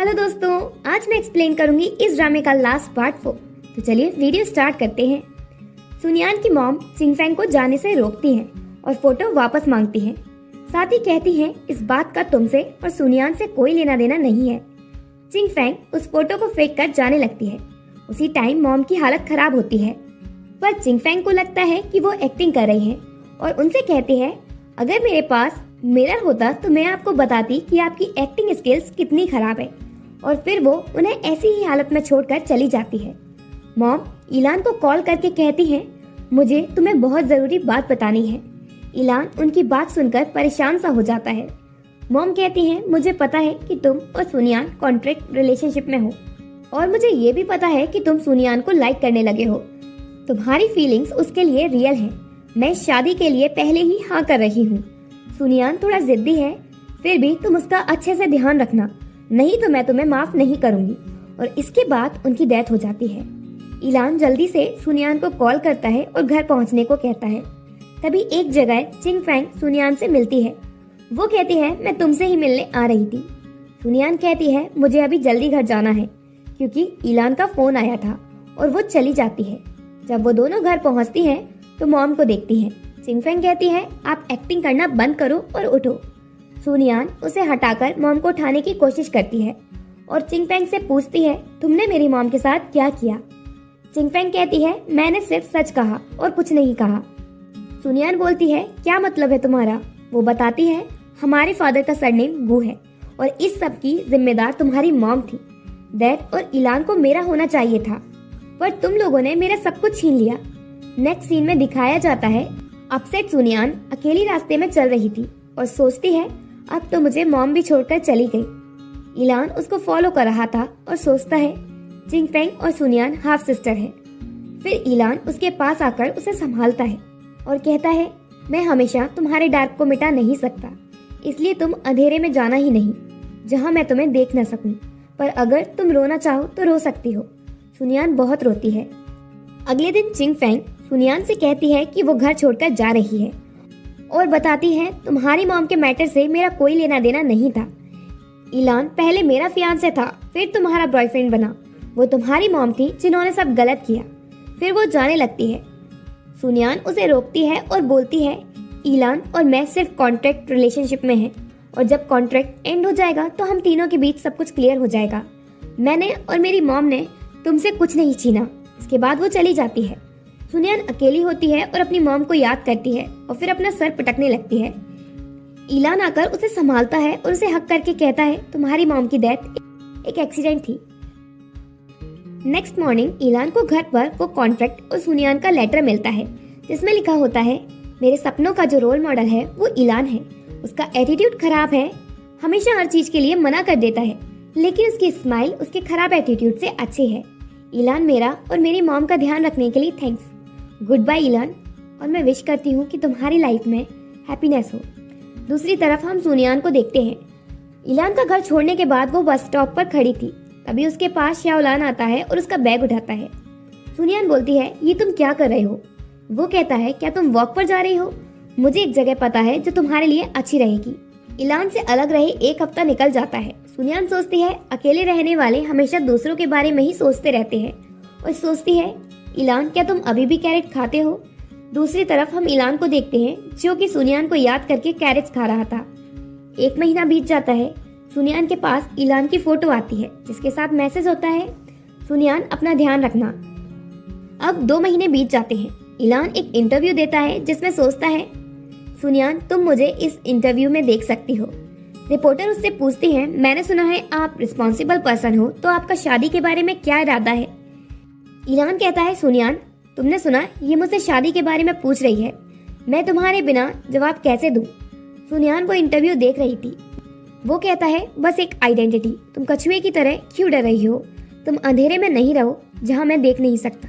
Hello दोस्तों, आज मैं एक्सप्लेन करूंगी इस ड्रामे का लास्ट पार्ट 4। तो चलिए वीडियो स्टार्ट करते हैं। सुनियान की मॉम चिंगफेंग को जाने से रोकती है और फोटो वापस मांगती है। साथ ही कहती है इस बात का तुमसे और सुनियान से कोई लेना देना नहीं है। चिंगफेंग उस फोटो को फेंक कर जाने लगती है। उसी टाइम मॉम की हालत खराब होती है, पर चिंगफेंग को लगता है कि वो एक्टिंग कर रही है और उनसे कहती है अगर मेरे पास मिरर होता तो मैं आपको बताती कि आपकी एक्टिंग स्किल्स कितनी खराब है। और फिर वो उन्हें ऐसी ही हालत में छोड़कर चली जाती है। मॉम इलान को कॉल करके कहती है मुझे तुम्हें बहुत जरूरी बात बतानी है। इलान उनकी बात सुनकर परेशान सा हो जाता है। मॉम कहती है मुझे पता है कि तुम और सुनियान कॉन्ट्रैक्ट रिलेशनशिप में हो और मुझे ये भी पता है कि तुम सुनियान को लाइक करने लगे हो। तुम्हारी फीलिंग्स उसके लिए रियल है। मैं शादी के लिए पहले ही हाँ कर रही हूँ। सुनियान थोड़ा जिद्दी है, फिर भी तुम उसका अच्छे से ध्यान रखना, नहीं तो मैं तुम्हें माफ नहीं करूंगी। और इसके बाद उनकी डेथ हो जाती है। इलान जल्दी से सुनियान को कॉल करता है और घर पहुंचने को कहता है। तभी एक जगह चिंगफेंग सुनियान से मिलती है। वो कहती है मैं तुमसे ही मिलने आ रही थी। सुनियान कहती है मुझे अभी जल्दी घर जाना है क्योंकि इलान का फोन आया था, और वो चली जाती है। जब वो दोनों घर पहुंचती हैं तो मॉम को देखती हैं। चिंगफेंग कहती है आप एक्टिंग करना बंद करो और उठो। सुनियान उसे हटाकर मॉम को उठाने की कोशिश करती है और चिंगफेंग से पूछती है तुमने मेरी मॉम के साथ क्या किया। चिंगफेंग कहती है मैंने सिर्फ सच कहा और कुछ नहीं कहा। सुनियान बोलती है क्या मतलब है तुम्हारा। वो बताती है हमारे फादर का सरनेम गू है और इस सब की जिम्मेदार तुम्हारी मॉम थी। डैड और इलान को मेरा होना चाहिए था, पर तुम लोगों ने मेरा सब कुछ छीन लिया। नेक्स्ट सीन में दिखाया जाता है अपसेट सुनियान अकेली रास्ते में चल रही थी और सोचती है अब तो मुझे मॉम भी छोड़कर चली गई। इलान उसको फॉलो कर रहा था और सोचता है चिंगफेंग और सुनियान हाफ सिस्टर है। फिर इलान उसके पास आकर उसे संभालता है और कहता है मैं हमेशा तुम्हारे डार्क को मिटा नहीं सकता, इसलिए तुम अंधेरे में जाना ही नहीं जहाँ मैं तुम्हें देख न सकूं, पर अगर तुम रोना चाहो तो रो सकती हो। सुनियान बहुत रोती है। अगले दिन चिंगफेंग सुनियान से कहती है कि वो घर छोड़कर जा रही है और बताती है तुम्हारी मॉम के मैटर से मेरा कोई लेना देना नहीं था। इलान पहले मेरा फियांसे था, फिर तुम्हारा बॉयफ्रेंड बना। वो तुम्हारी मॉम थी जिन्होंने सब गलत किया। फिर वो जाने लगती है। सुनियान उसे रोकती है और बोलती है इलान और मैं सिर्फ कॉन्ट्रैक्ट रिलेशनशिप में हैं और जब कॉन्ट्रैक्ट एंड हो जाएगा तो हम तीनों के बीच सब कुछ क्लियर हो जाएगा। मैंने और मेरी मॉम ने तुमसे कुछ नहीं छीना। इसके बाद वो चली जाती है। सुनियान अकेली होती है और अपनी मॉम को याद करती है और फिर अपना सर पटकने लगती है। इलान आकर उसे संभालता है और उसे हक करके कहता है तुम्हारी मॉम की डेथ एक एक्सीडेंट थी। नेक्स्ट मॉर्निंग इलान को घर पर वो कॉन्ट्रैक्ट और सुनियान का लेटर मिलता है जिसमें लिखा होता है मेरे सपनों का जो रोल मॉडल है वो इलान है। उसका एटीट्यूड खराब है, हमेशा हर चीज के लिए मना कर देता है, लेकिन उसकी स्माइल उसके खराब एटीट्यूड से अच्छी है। इलान मेरा और मेरी मॉम का ध्यान रखने के लिए थैंक्स। गुड बाय इलान, और मैं विश करती हूँ कि तुम्हारी लाइफ में हैप्पीनेस हो। दूसरी तरफ हम सुनियान को देखते हैं। इलान का घर छोड़ने के बाद वो बस स्टॉप पर खड़ी थी। तभी उसके पास शाओलान आता है और उसका बैग उठाता है। सुनियान बोलती है ये तुम क्या कर रहे हो। वो कहता है क्या तुम वॉक पर जा रही हो। मुझे एक जगह पता है जो तुम्हारे लिए अच्छी रहेगी। इलान से अलग रहे एक हफ्ता निकल जाता है। सुनियान सोचती है अकेले रहने वाले हमेशा दूसरों के बारे में ही सोचते रहते हैं और सोचती है इलान क्या तुम अभी भी कैरेट खाते हो। दूसरी तरफ हम इलान को देखते हैं जो कि सुनियान को याद करके कैरेट्स खा रहा था। 1 महीना बीत जाता है। सुनियान के पास इलान की फोटो आती है जिसके साथ मैसेज होता है सुनियान अपना ध्यान रखना। अब 2 महीने बीत जाते हैं। इलान एक इंटरव्यू देता है जिसमें सोचता है सुनियान तुम मुझे इस इंटरव्यू में देख सकती हो। रिपोर्टर उससे पूछती है मैंने सुना है आप रिस्पॉन्सिबल पर्सन हो, तो आपका शादी के बारे में क्या इरादा है। इलान कहता है सुनियान तुमने सुना ये मुझसे शादी के बारे में पूछ रही है, मैं तुम्हारे बिना जवाब कैसे दूं। सुनियान वो इंटरव्यू देख रही थी। वो कहता है बस एक आइडेंटिटी, तुम कछुए की तरह क्यों डर रही हो। तुम अंधेरे में नहीं रहो जहाँ मैं देख नहीं सकता।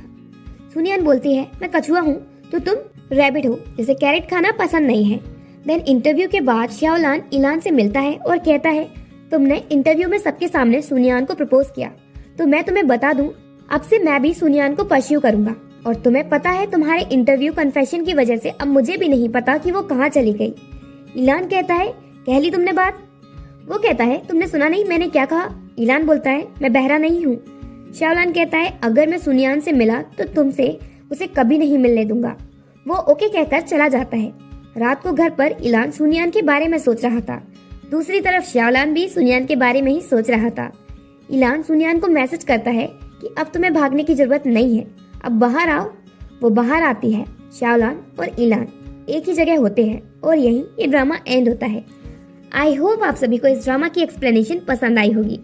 सुनियान बोलती है मैं कछुआ हूँ तो तुम रैबिट हो जिसे कैरेट खाना पसंद नहीं है। देन इंटरव्यू के बाद शाओलान इलान से मिलता है और कहता है तुमने इंटरव्यू में सबके सामने सुनियान को प्रपोज किया, तो मैं तुम्हें बता दूं अब से मैं भी सुनियान को परस्यू करूंगा। और तुम्हें पता है तुम्हारे इंटरव्यू कन्फेशन की वजह से अब मुझे भी नहीं पता कि वो कहाँ चली गई। इलान कहता है कह ली तुमने बात। वो कहता है तुमने सुना नहीं मैंने क्या कहा। ईलान बोलता है मैं बहरा नहीं हूँ। शाओलान कहता है अगर मैं सुनियान से मिला तो तुमसे उसे कभी नहीं मिलने दूंगा। वो ओके कहकर चला जाता है। रात को घर पर ईलान सुनियान के बारे में सोच रहा था। दूसरी तरफ शाओलान भी सुनियान के बारे में ही सोच रहा था। ईलान सुनियान को मैसेज करता है कि अब तुम्हें भागने की जरूरत नहीं है, अब बाहर आओ। वो बाहर आती है। शाओलान और ईलान एक ही जगह होते हैं और यहीं ये ड्रामा एंड होता है। आई होप आप सभी को इस ड्रामा की एक्सप्लेनेशन पसंद आई होगी।